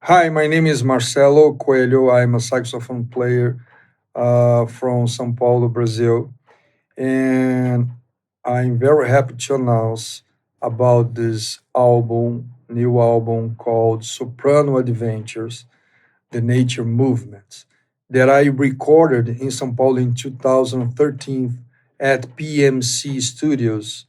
Hi, my name is Marcelo Coelho. I'm a saxophone player from São Paulo, Brazil. And I'm very happy to announce about this new album called Soprano Adventures, the Nature Movements, that I recorded in São Paulo in 2013 at PMC Studios.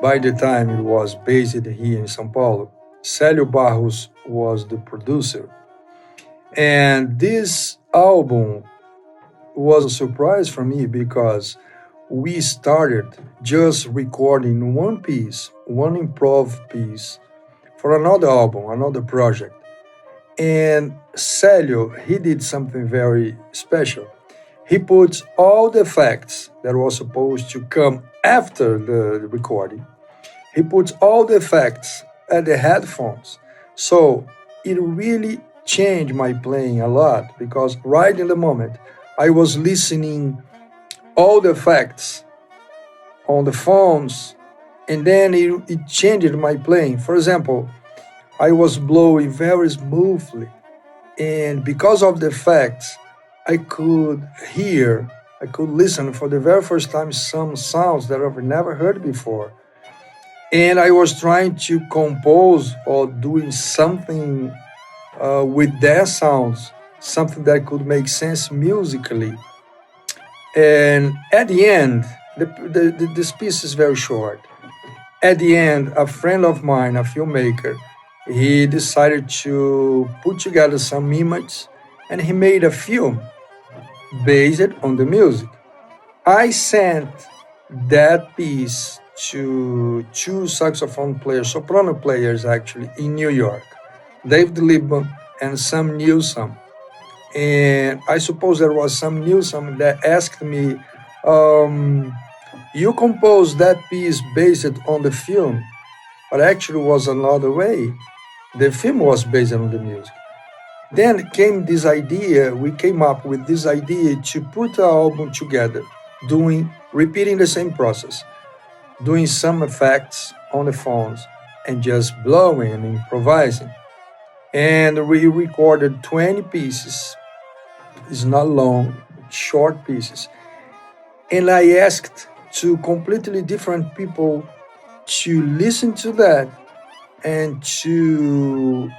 By the time it was based here in São Paulo, Celio Barros was the producer. And this album was a surprise for me because we started just recording one piece, one improv piece for another album, another project. And Celio, he did something very special. He put all the facts that was supposed to come after the recording. He puts all the effects at the headphones. So it really changed my playing a lot because right in the moment I was listening all the effects on the phones and then it changed my playing. For example, I was blowing very smoothly and because of the effects I could hear, I could listen for the very first time some sounds that I've never heard before, and I was trying to compose or doing something with their sounds, something that could make sense musically. And at the end, this piece is very short. At the end, a friend of mine, a filmmaker, he decided to put together some images and he made a film based on the music. I sent that piece to two saxophone players, soprano players actually, in New York, David Liebman and Sam Newsom. And I suppose there was Sam Newsom that asked me, you composed that piece based on the film, but actually was another way. The film was based on the music. Then came this idea, we came up with this idea to put our album together, repeating the same process, doing some effects on the phones and just blowing and improvising. And we recorded 20 pieces. It's not long, short pieces. And I asked two completely different people to listen to that and to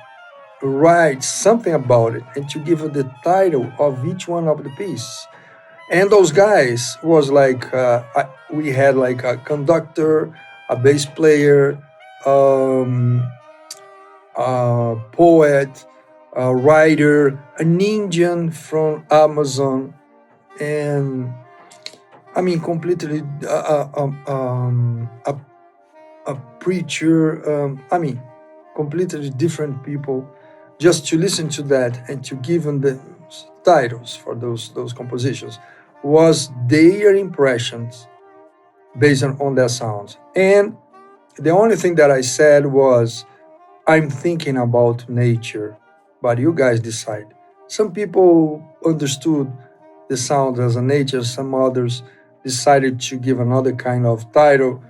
write something about it and to give it the title of each one of the pieces. And those guys was like we had like a conductor, a bass player, um, a poet, a writer, an Indian from Amazon, and I mean completely a preacher. I mean completely different people. Just to listen to that and to give them the titles for those compositions was their impressions based on their sounds. And the only thing that I said was, I'm thinking about nature, but you guys decide. Some people understood the sound as a nature, some others decided to give another kind of title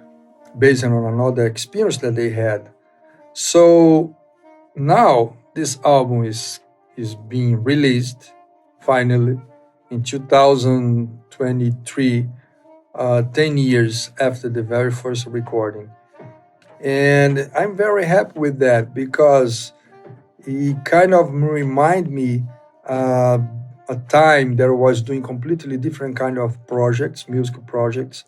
based on another experience that they had. So now this album is being released finally in 2023, 10 years after the very first recording. And I'm very happy with that because it kind of remind me uh, a time that I was doing completely different kind of projects, musical projects,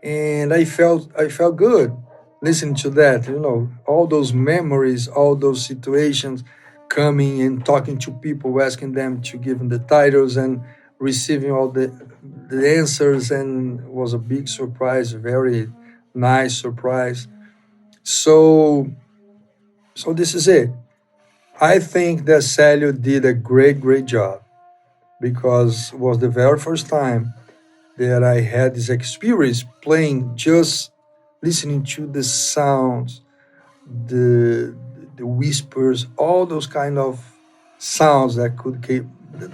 and I felt good listening to that. You know, all those memories, all those situations, coming and talking to people, asking them to give them the titles and receiving all the answers, and it was a big surprise, very nice surprise. So so this is it. I think that Celio did a great job because it was the very first time that I had this experience playing, just listening to the sounds, the the whispers, all those kind of sounds that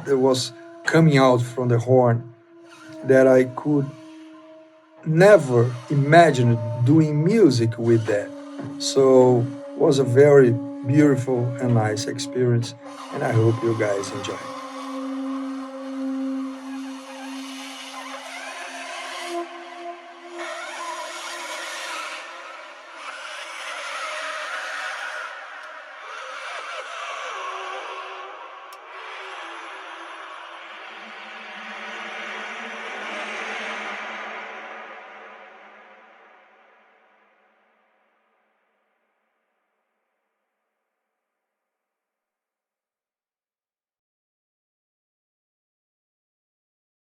was coming out from the horn that I could never imagine doing music with that. So it was a very beautiful and nice experience, and I hope you guys enjoy.